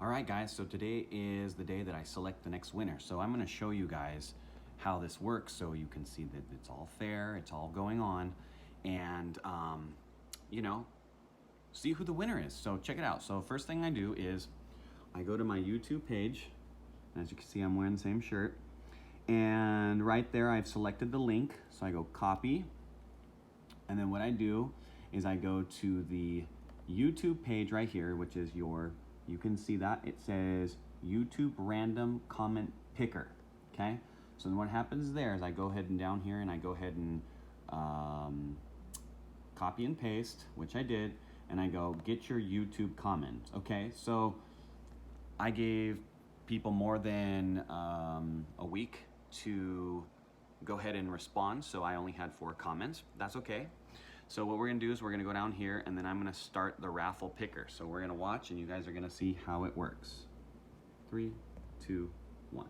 All right, guys, so today is the day that I select the next winner. So I'm gonna show you guys how this works so you can see that it's all fair, it's all going on, and you know, see who the winner is. So check it out. So first thing I do is I go to my YouTube page. As you can see, I'm wearing the same shirt. And right there, I've selected the link. So I go copy. And then what I do is I go to the YouTube page right here, which is you can see that. It says YouTube Random Comment Picker, okay? So then what happens there is I go ahead and down here and I go ahead and copy and paste, which I did, and I go get your YouTube comment, okay? So I gave people more than a week to go ahead and respond, so I only had 4 comments. That's okay. So what we're gonna do is we're gonna go down here and then I'm gonna start the raffle picker. So we're gonna watch and you guys are gonna see how it works. 3, 2, 1.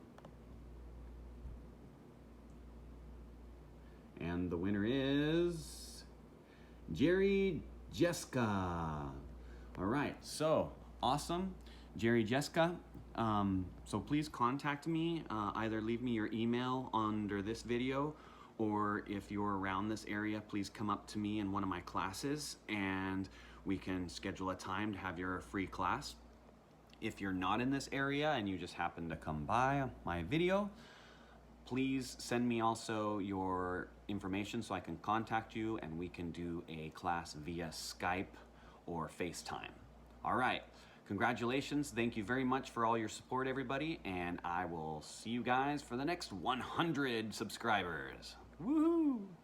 And the winner is Jerry Jessica. All right, so awesome, Jerry Jessica. So please contact me, either leave me your email under this video, or if you're around this area, please come up to me in one of my classes and we can schedule a time to have your free class. If you're not in this area and you just happen to come by my video, please send me also your information so I can contact you and we can do a class via Skype or FaceTime. All right, congratulations. Thank you very much for all your support, everybody, and I will see you guys for the next 100 subscribers. Woohoo!